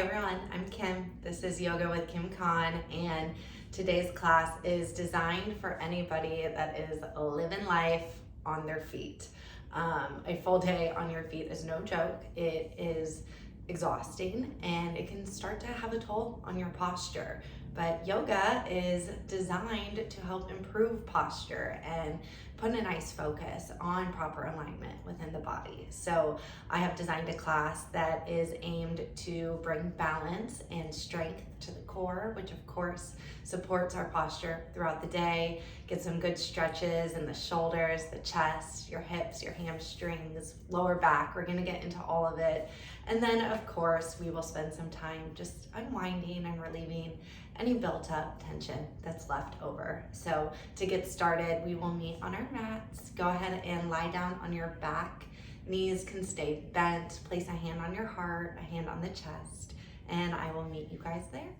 Hey everyone, I'm Kim. This is Yoga with Kim Khan, and today's class is designed for anybody that is living life on their feet. A full day on your feet is no joke. It is exhausting and it can start to have a toll on your posture. But yoga is designed to help improve posture and put a nice focus on proper alignment within the body. So I have designed a class that is aimed to bring balance and strength to the core, which of course supports our posture throughout the day. Get some good stretches in the shoulders, the chest, your hips, your hamstrings, lower back. We're gonna get into all of it. And then of course, we will spend some time just unwinding and relieving any built up tension that's left over. So to get started, we will meet on our mats. Go ahead and lie down on your back. Knees can stay bent. Place a hand on your heart, a hand on the chest, and I will meet you guys there.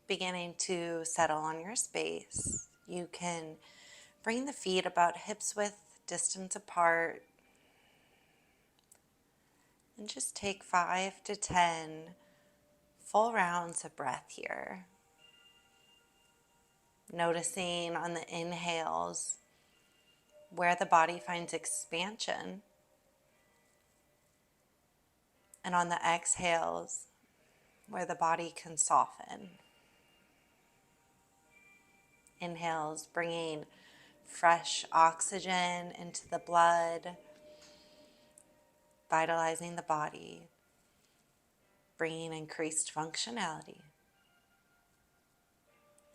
Beginning to settle on your space, you can bring the feet about hips width distance apart and just take 5 to 10 full rounds of breath here. Noticing on the inhales where the body finds expansion, and on the exhales where the body can soften. Inhales, bringing fresh oxygen into the blood, vitalizing the body, bringing increased functionality.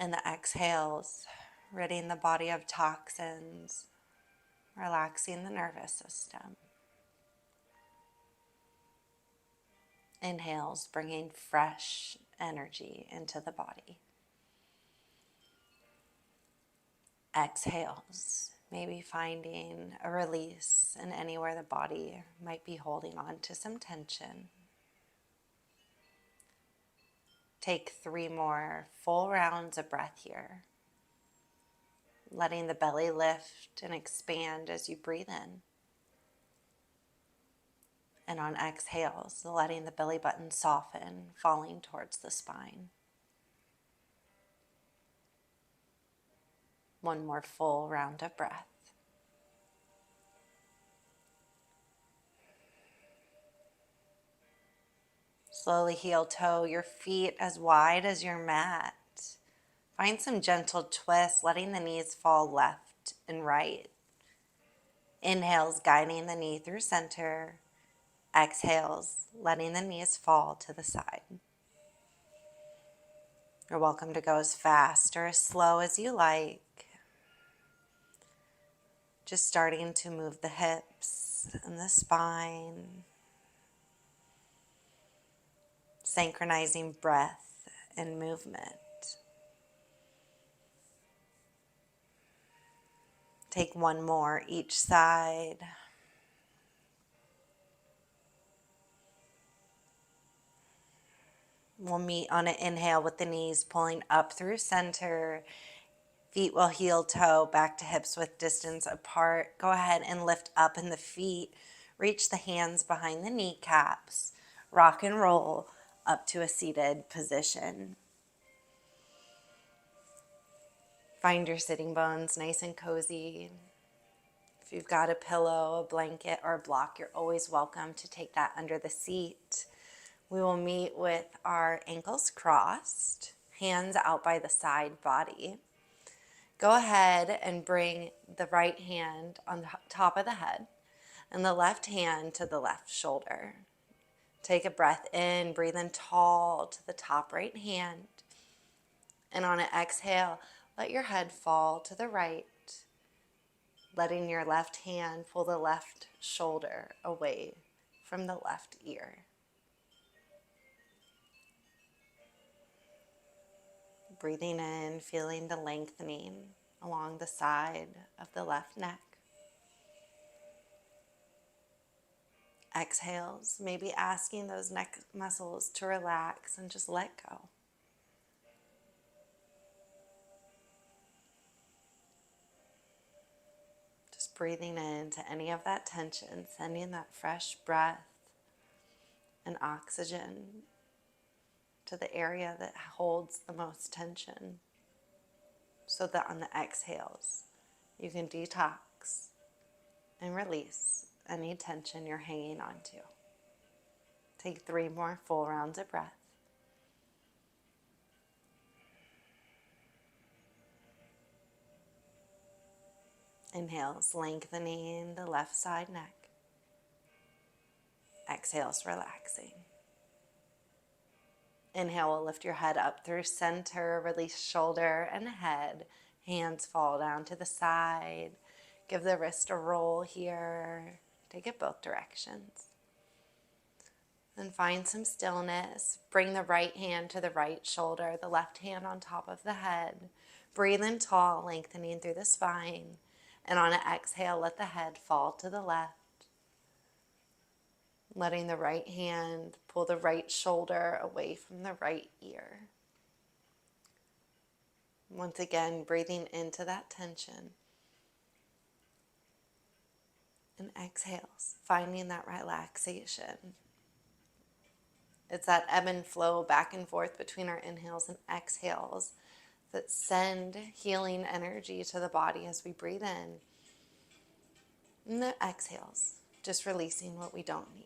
And the exhales, ridding the body of toxins, relaxing the nervous system. Inhales, bringing fresh energy into the body. Exhales, maybe finding a release in anywhere the body might be holding on to some tension. Take 3 more full rounds of breath here, letting the belly lift and expand as you breathe in. And on exhales, letting the belly button soften, falling towards the spine. 1 more full round of breath. Slowly heel toe your feet as wide as your mat. Find some gentle twists, letting the knees fall left and right. Inhales, guiding the knee through center. Exhales, letting the knees fall to the side. You're welcome to go as fast or as slow as you like. Just starting to move the hips and the spine. Synchronizing breath and movement. Take 1 more each side. We'll meet on an inhale with the knees pulling up through center. Feet will heel toe back to hips width distance apart. Go ahead and lift up in the feet. Reach the hands behind the kneecaps. Rock and roll up to a seated position. Find your sitting bones nice and cozy. If you've got a pillow, a blanket, or a block, you're always welcome to take that under the seat. We will meet with our ankles crossed, hands out by the side body. Go ahead and bring the right hand on the top of the head and the left hand to the left shoulder. Take a breath in, breathe in tall to the top right hand. And on an exhale, let your head fall to the right, letting your left hand pull the left shoulder away from the left ear. Breathing in, feeling the lengthening along the side of the left neck. Exhales, maybe asking those neck muscles to relax and just let go. Just breathing into any of that tension, sending that fresh breath and oxygen to the area that holds the most tension, so that on the exhales, you can detox and release any tension you're hanging on to. Take 3 more full rounds of breath. Inhales, lengthening the left side neck. Exhales, relaxing. Inhale, will lift your head up through center, release shoulder and head. Hands fall down to the side. Give the wrist a roll here. Take it both directions. Then find some stillness. Bring the right hand to the right shoulder, the left hand on top of the head. Breathe in tall, lengthening through the spine. And on an exhale, let the head fall to the left. Letting the right hand pull the right shoulder away from the right ear. Once again, breathing into that tension. And exhales, finding that relaxation. It's that ebb and flow back and forth between our inhales and exhales that send healing energy to the body as we breathe in. And the exhales, just releasing what we don't need.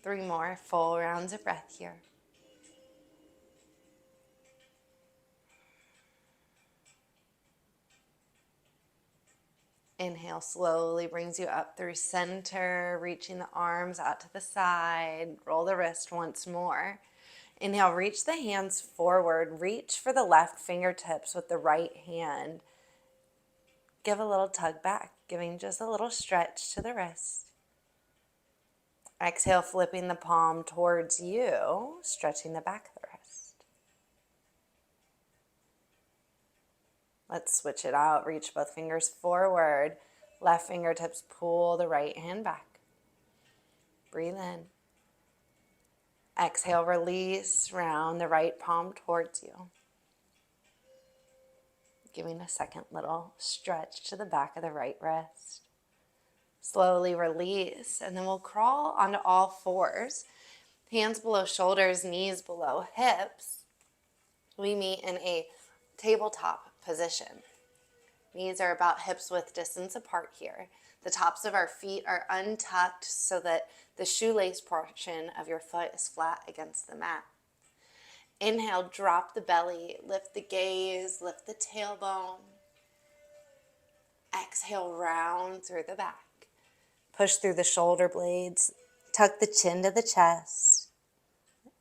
3 more full rounds of breath here. Inhale slowly brings you up through center, reaching the arms out to the side. Roll the wrist once more. Inhale, reach the hands forward. Reach for the left fingertips with the right hand. Give a little tug back, giving just a little stretch to the wrist. Exhale, flipping the palm towards you, stretching the back of the wrist. Let's switch it out. Reach both fingers forward. Left fingertips pull the right hand back. Breathe in. Exhale, release, round the right palm towards you. Giving a second little stretch to the back of the right wrist. Slowly release, and then we'll crawl onto all fours. Hands below shoulders, knees below hips. We meet in a tabletop position. Knees are about hips width distance apart here. The tops of our feet are untucked so that the shoelace portion of your foot is flat against the mat. Inhale, drop the belly, lift the gaze, lift the tailbone. Exhale, round through the back. Push through the shoulder blades, tuck the chin to the chest,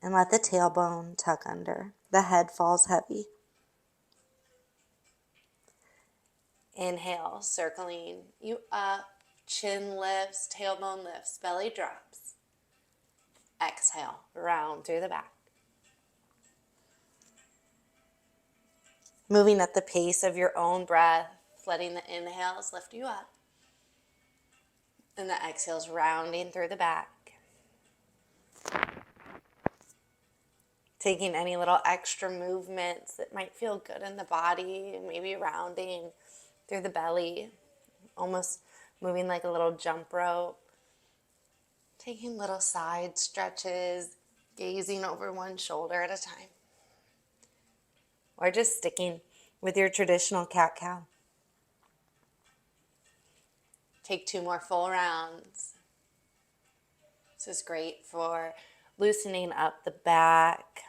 and let the tailbone tuck under. The head falls heavy. Inhale, circling you up, chin lifts, tailbone lifts, belly drops. Exhale, round through the back. Moving at the pace of your own breath, letting the inhales lift you up. And the exhales rounding through the back. Taking any little extra movements that might feel good in the body, maybe rounding through the belly, almost moving like a little jump rope. Taking little side stretches, gazing over one shoulder at a time. Or just sticking with your traditional cat-cow. Take 2 more full rounds. This is great for loosening up the back,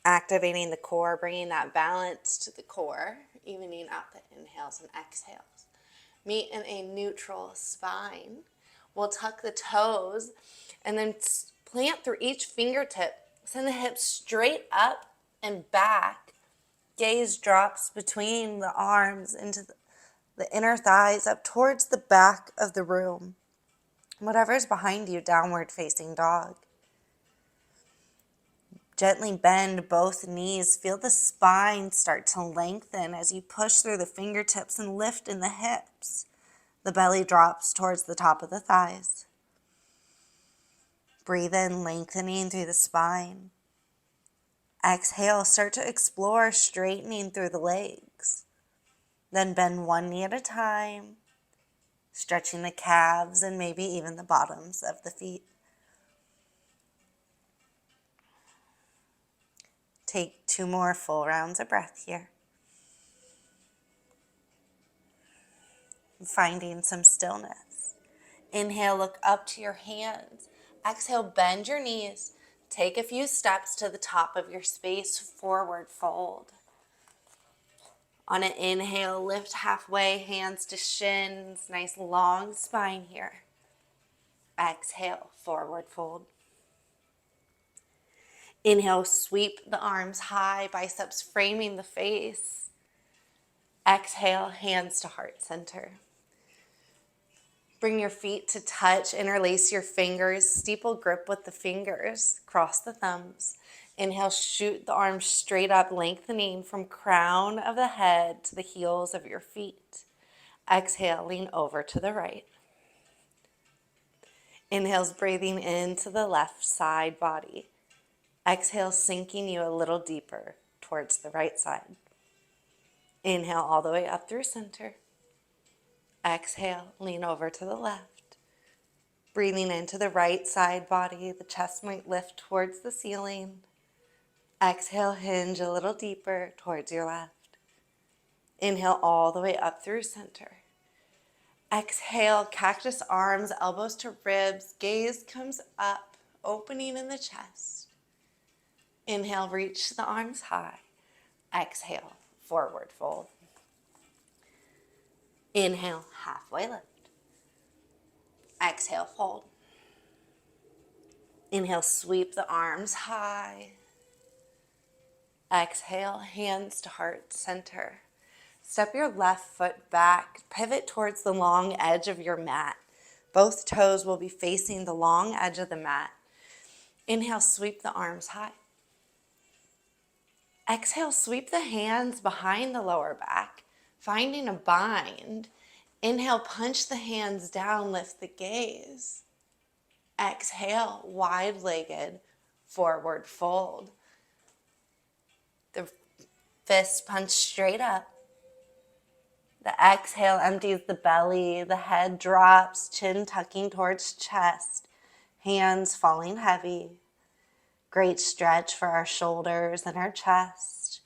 activating the core, bringing that balance to the core, evening out the inhales and exhales. Meet in a neutral spine. We'll tuck the toes and then plant through each fingertip. Send the hips straight up and back. Gaze drops between the arms into the inner thighs up towards the back of the room. Whatever's behind you, downward facing dog. Gently bend both knees. Feel the spine start to lengthen as you push through the fingertips and lift in the hips. The belly drops towards the top of the thighs. Breathe in, lengthening through the spine. Exhale, start to explore straightening through the legs. Then bend one knee at a time. stretching the calves and maybe even the bottoms of the feet. Take 2 more full rounds of breath here. Finding some stillness. Inhale, look up to your hands. Exhale, bend your knees. Take a few steps to the top of your space, forward fold. On an inhale, lift halfway, hands to shins, nice long spine here. Exhale, forward fold. Inhale, sweep the arms high, biceps framing the face. Exhale, hands to heart center. Bring your feet to touch, interlace your fingers, steeple grip with the fingers, cross the thumbs. Inhale, shoot the arms straight up, lengthening from crown of the head to the heels of your feet. Exhale, lean over to the right. Inhale's breathing into the left side body. Exhale, sinking you a little deeper towards the right side. Inhale all the way up through center. Exhale, lean over to the left. Breathing into the right side body, the chest might lift towards the ceiling. Exhale, hinge a little deeper towards your left. Inhale all the way up through center. Exhale, cactus arms, elbows to ribs, gaze comes up, opening in the chest. Inhale, reach the arms high. Exhale, forward fold. Inhale, halfway lift. Exhale, fold. Inhale, sweep the arms high. Exhale, hands to heart center. Step your left foot back, pivot towards the long edge of your mat. Both toes will be facing the long edge of the mat. Inhale, sweep the arms high. Exhale, sweep the hands behind the lower back, finding a bind. Inhale, punch the hands down, lift the gaze. Exhale, wide-legged, forward fold. The fist punch straight up. The exhale empties the belly, the head drops, chin tucking towards chest, hands falling heavy. Great stretch for our shoulders and our chest.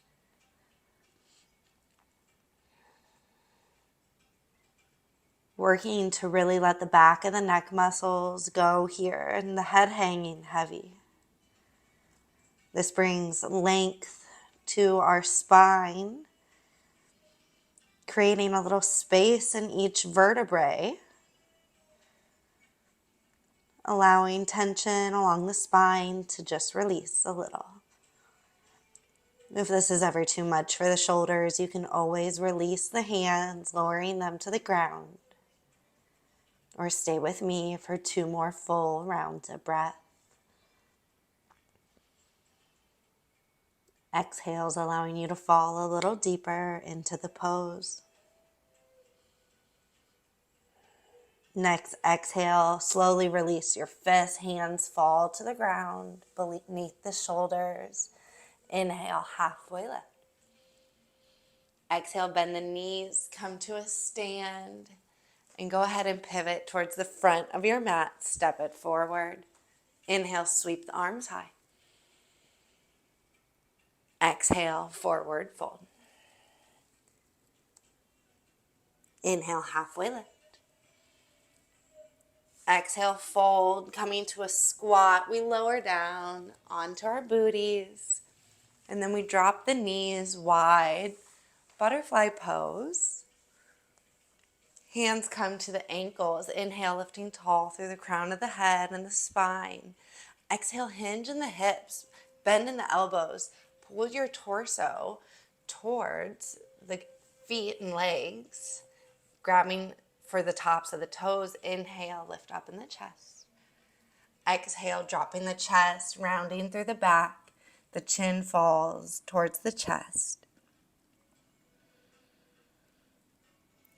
Working to really let the back of the neck muscles go here and the head hanging heavy. This brings length to our spine, creating a little space in each vertebrae, allowing tension along the spine to just release a little. If this is ever too much for the shoulders, you can always release the hands, lowering them to the ground. Or stay with me for 2 more full rounds of breath. Exhales, allowing you to fall a little deeper into the pose. Next exhale, slowly release your fists, hands fall to the ground beneath the shoulders. Inhale, halfway lift. Exhale, bend the knees, come to a stand, and go ahead and pivot towards the front of your mat, step it forward. Inhale, sweep the arms high. Exhale, forward fold. Inhale, halfway lift. Exhale, fold, coming to a squat. We lower down onto our booties. And then we drop the knees wide. Butterfly pose. Hands come to the ankles. Inhale, lifting tall through the crown of the head and the spine. Exhale, hinge in the hips. Bend in the elbows. Pull your torso towards the feet and legs. Grabbing for the tops of the toes. Inhale, lift up in the chest. Exhale, dropping the chest, rounding through the back. The chin falls towards the chest.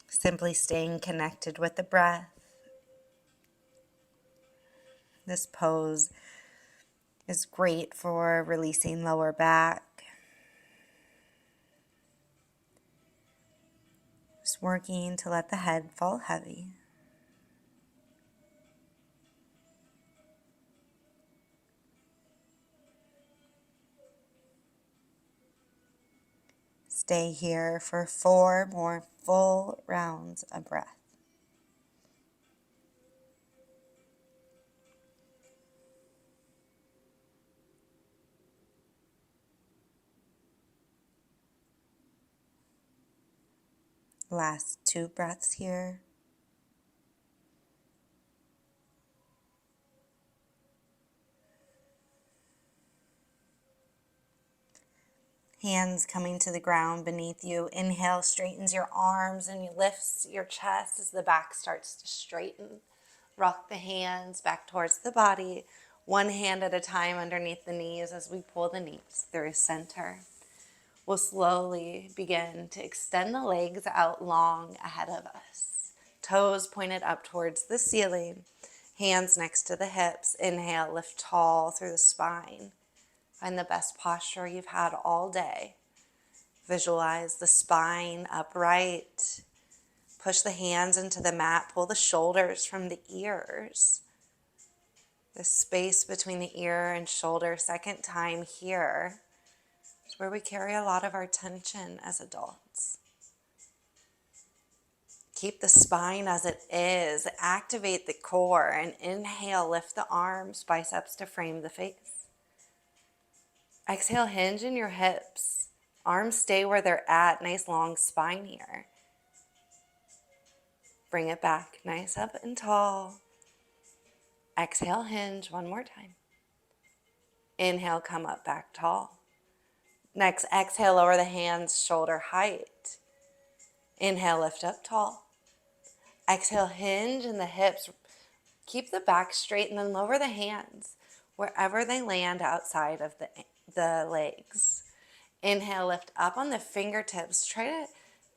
Simply staying connected with the breath. This pose is great for releasing lower back. Just working to let the head fall heavy. Stay here for 4 more full rounds of breath. Last 2 breaths here. Hands coming to the ground beneath you. Inhale, straightens your arms and you lift your chest as the back starts to straighten. Rock the hands back towards the body, one hand at a time underneath the knees as we pull the knees through center. We'll slowly begin to extend the legs out long ahead of us. Toes pointed up towards the ceiling, hands next to the hips. Inhale, lift tall through the spine. Find the best posture you've had all day. Visualize the spine upright. Push the hands into the mat. Pull the shoulders from the ears. The space between the ear and shoulder, second time here, is where we carry a lot of our tension as adults. Keep the spine as it is. Activate the core and inhale, lift the arms, biceps to frame the face. Exhale, hinge in your hips. Arms stay where they're at. Nice long spine here. Bring it back, nice up and tall. Exhale, hinge one more time. Inhale, come up back tall. Next, exhale, lower the hands, shoulder height. Inhale, lift up tall. Exhale, hinge in the hips. Keep the back straight and then lower the hands wherever they land outside of the legs. Inhale, lift up on the fingertips. Try to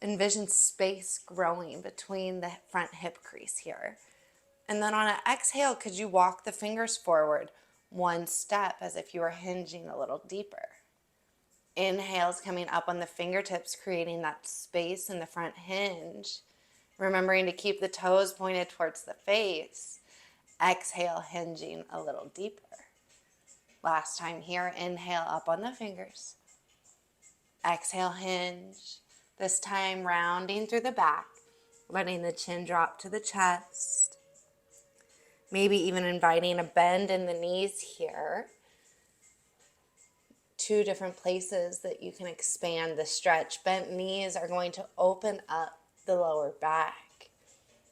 envision space growing between the front hip crease here. And then on an exhale, could you walk the fingers forward one step as if you were hinging a little deeper? Inhale's coming up on the fingertips, creating that space in the front hinge. Remembering to keep the toes pointed towards the face. Exhale, hinging a little deeper. Last time here, inhale up on the fingers. Exhale, hinge. This time rounding through the back, letting the chin drop to the chest. Maybe even inviting a bend in the knees here. 2 different places that you can expand the stretch. Bent knees are going to open up the lower back.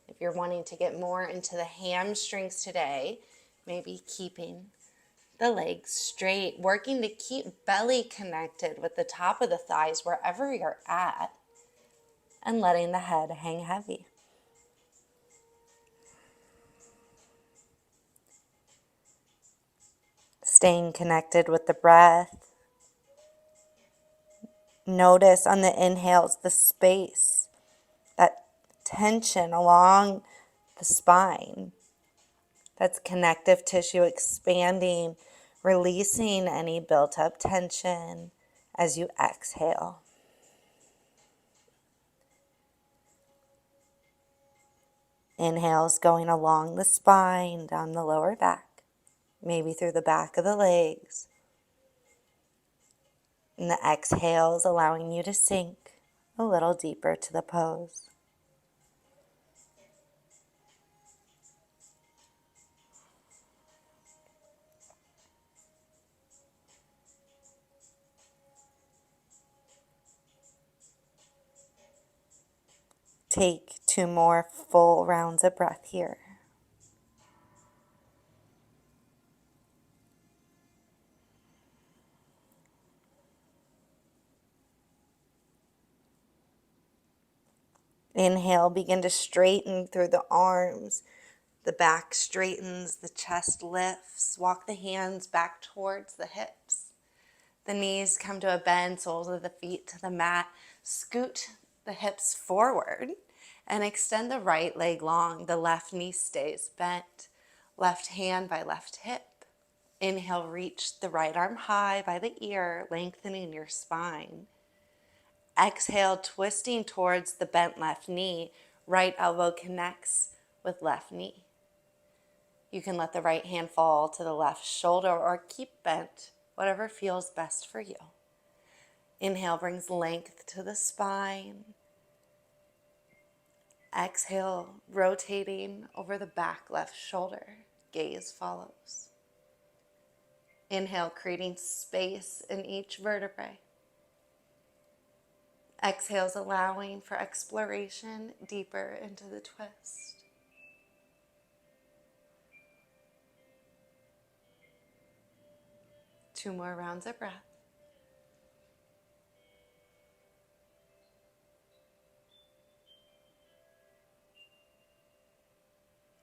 If you're wanting to get more into the hamstrings today, maybe keeping the legs straight, working to keep belly connected with the top of the thighs wherever you're at, and letting the head hang heavy. Staying connected with the breath. Notice on the inhales the space, that tension along the spine. That's connective tissue expanding, releasing any built up tension as you exhale. Inhales going along the spine, down the lower back, maybe through the back of the legs. And the exhales allowing you to sink a little deeper to the pose. Take 2 more full rounds of breath here. Inhale, begin to straighten through the arms. The back straightens, the chest lifts. Walk the hands back towards the hips. The knees come to a bend, soles of the feet to the mat. Scoot the hips forward and extend the right leg long. The left knee stays bent. Left hand by left hip. Inhale, reach the right arm high by the ear, lengthening your spine. Exhale, twisting towards the bent left knee. Right elbow connects with left knee. You can let the right hand fall to the left shoulder or keep bent, whatever feels best for you. Inhale brings length to the spine. Exhale, rotating over the back left shoulder. Gaze follows. Inhale, creating space in each vertebrae. Exhales, allowing for exploration deeper into the twist. Two more rounds of breath.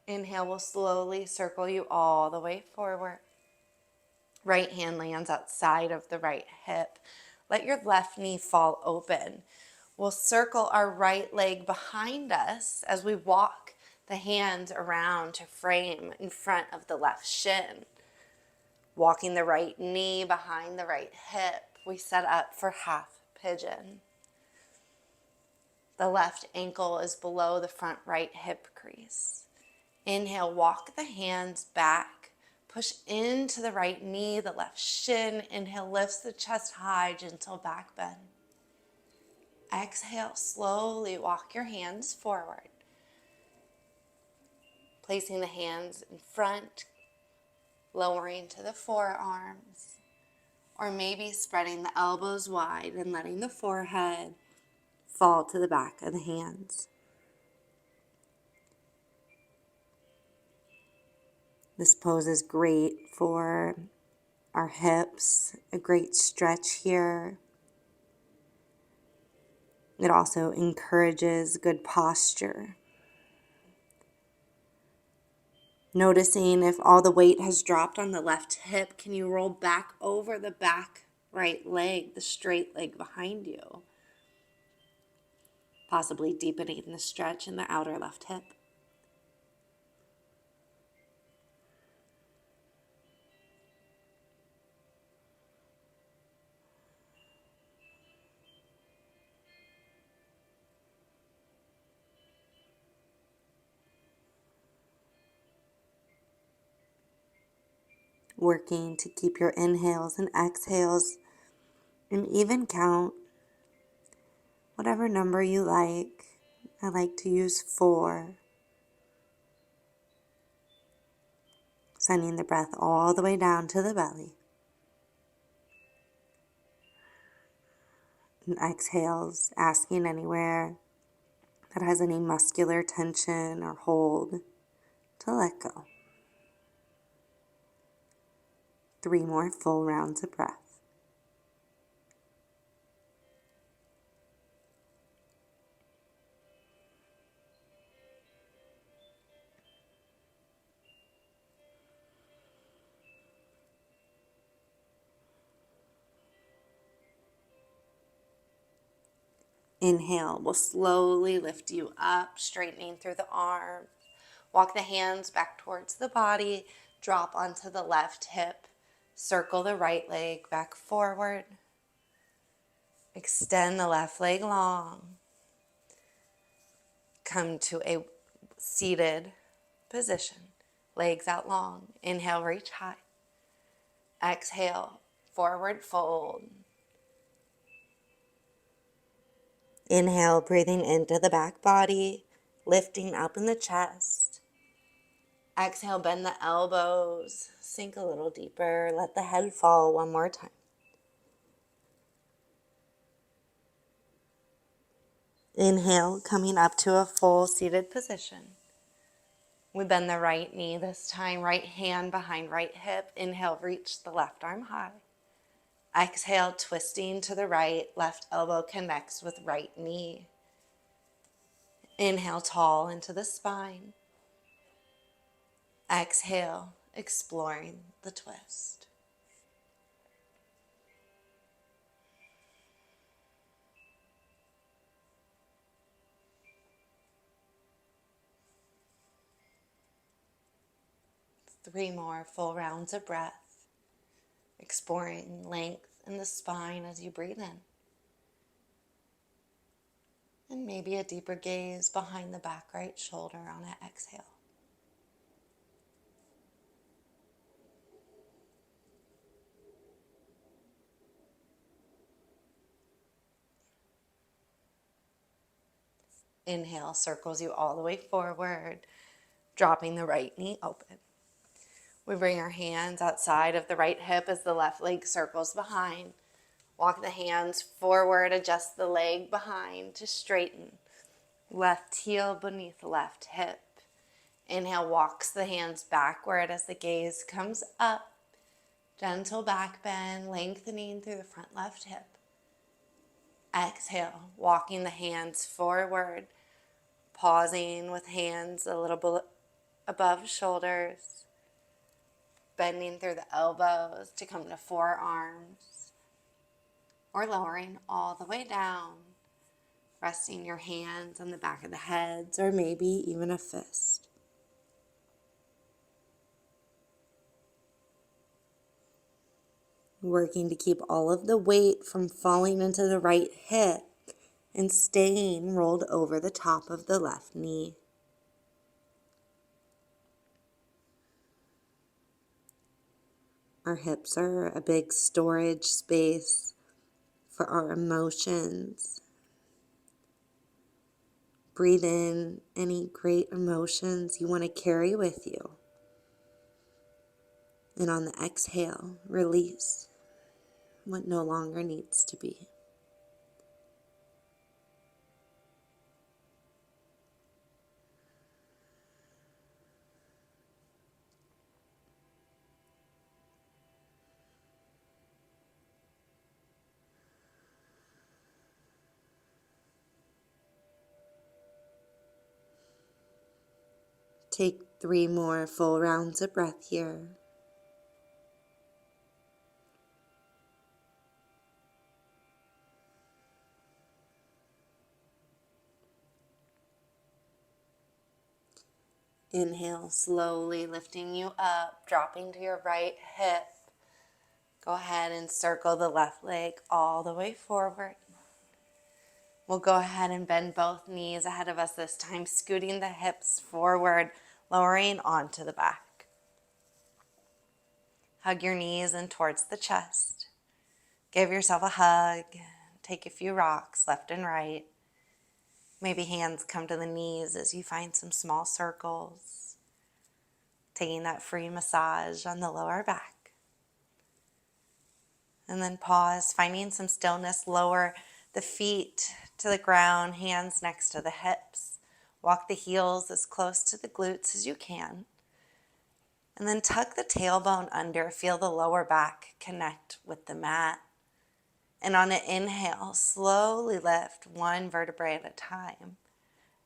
Inhale will slowly circle you all the way forward. Right hand lands outside of the right hip. Let your left knee fall open. We'll circle our right leg behind us as we walk the hands around to frame in front of the left shin. Walking the right knee behind the right hip, we set up for half pigeon. The left ankle is below the front right hip crease. Inhale, walk the hands back. Push into the right knee, the left shin. Inhale, lifts the chest high, gentle back bend. Exhale, slowly walk your hands forward. Placing the hands in front, lowering to the forearms. Or maybe spreading the elbows wide and letting the forehead fall to the back of the hands. This pose is great for our hips, a great stretch here. It also encourages good posture. Noticing if all the weight has dropped on the left hip, can you roll back over the back right leg, the straight leg behind you? Possibly deepening the stretch in the outer left hip. Working to keep your inhales and exhales an even count, whatever number you like. I like to use 4. Sending the breath all the way down to the belly. And exhales, asking anywhere that has any muscular tension or hold to let go. 3 more full rounds of breath. Inhale will slowly lift you up, straightening through the arms. Walk the hands back towards the body, drop onto the left hip, circle the right leg back forward. Extend the left leg long. Come to a seated position, legs out long. Inhale, reach high. Exhale, forward fold. Inhale, breathing into the back body, lifting up in the chest. Exhale, bend the elbows, sink a little deeper, let the head fall one more time. Inhale, coming up to a full seated position. We bend the right knee this time, right hand behind right hip. Inhale, reach the left arm high. Exhale, twisting to the right, left elbow connects with right knee. Inhale, tall into the spine. Exhale, exploring the twist. Three more full rounds of breath, exploring length in the spine as you breathe in. And maybe a deeper gaze behind the back right shoulder on an exhale. Inhale circles you all the way forward, dropping the right knee open. We bring our hands outside of the right hip as the left leg circles behind. Walk the hands forward, adjust the leg behind to straighten. Left heel beneath the left hip. Inhale, walks the hands backward as the gaze comes up. Gentle back bend, lengthening through the front left hip. Exhale, walking the hands forward, pausing with hands a little bit above shoulders, bending through the elbows to come to forearms, or lowering all the way down, resting your hands on the back of the heads, or maybe even a fist. Working to keep all of the weight from falling into the right hip and staying rolled over the top of the left knee. Our hips are a big storage space for our emotions. Breathe in any great emotions you want to carry with you. And on the exhale, release what no longer needs to be. Take 3 more full rounds of breath here. Inhale, slowly lifting you up, dropping to your right hip. Go ahead and circle the left leg all the way forward. We'll go ahead and bend both knees ahead of us this time, scooting the hips forward, lowering onto the back. Hug your knees in towards the chest. Give yourself a hug. Take a few rocks left and right. Maybe hands come to the knees as you find some small circles. Taking that free massage on the lower back. And then pause, finding some stillness. Lower the feet to the ground, hands next to the hips. Walk the heels as close to the glutes as you can. And then tuck the tailbone under. Feel the lower back connect with the mat. And on an inhale, slowly lift one vertebrae at a time.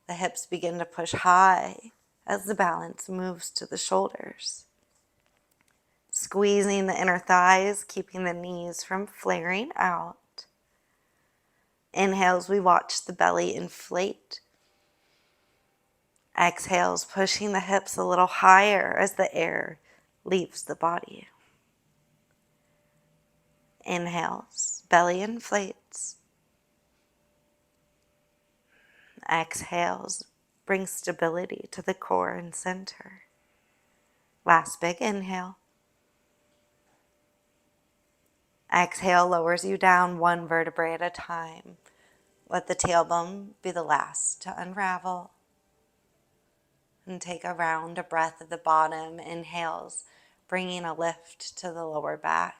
The hips begin to push high as the balance moves to the shoulders. Squeezing the inner thighs, keeping the knees from flaring out. Inhales, we watch the belly inflate. Exhales, pushing the hips a little higher as the air leaves the body. Inhales, belly inflates. Exhales, bring stability to the core and center. Last big inhale. Exhale lowers you down one vertebrae at a time. Let the tailbone be the last to unravel. And take a round of breath at the bottom. Inhales, bringing a lift to the lower back.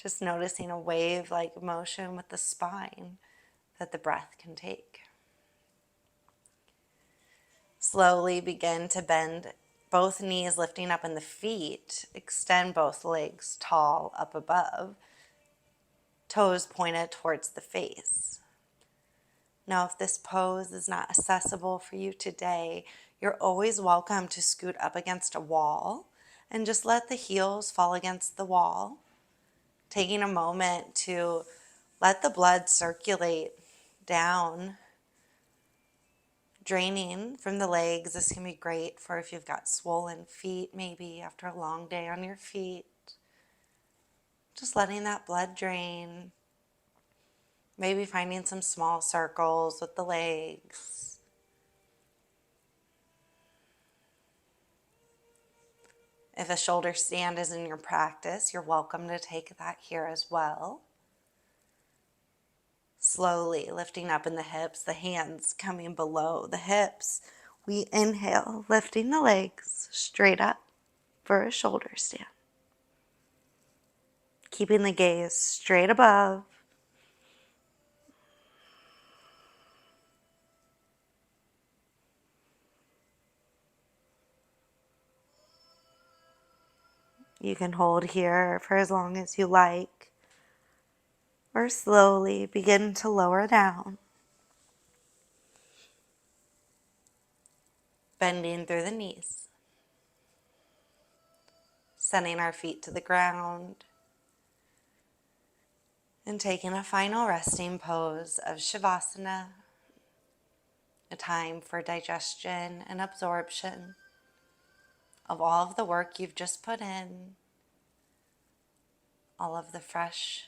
Just noticing a wave-like motion with the spine that the breath can take. Slowly begin to bend both knees, lifting up in the feet. Extend both legs tall up above. Toes pointed towards the face. Now, if this pose is not accessible for you today, you're always welcome to scoot up against a wall and just let the heels fall against the wall. Taking a moment to let the blood circulate down, draining from the legs. This can be great for if you've got swollen feet, maybe after a long day on your feet. Just letting that blood drain. Maybe finding some small circles with the legs. If a shoulder stand is in your practice, you're welcome to take that here as well. Slowly lifting up in the hips, the hands coming below the hips. We inhale, lifting the legs straight up for a shoulder stand. Keeping the gaze straight above. You can hold here for as long as you like, or slowly begin to lower down. Bending through the knees. Sending our feet to the ground. And taking a final resting pose of Shavasana, a time for digestion and absorption of all of the work you've just put in, all of the fresh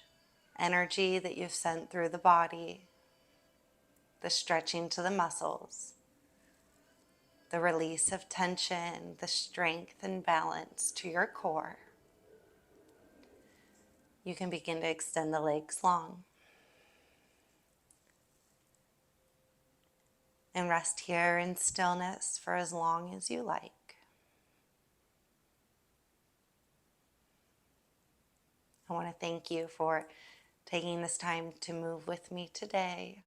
energy that you've sent through the body, the stretching to the muscles, the release of tension, the strength and balance to your core. You can begin to extend the legs long. And rest here in stillness for as long as you like. I want to thank you for taking this time to move with me today.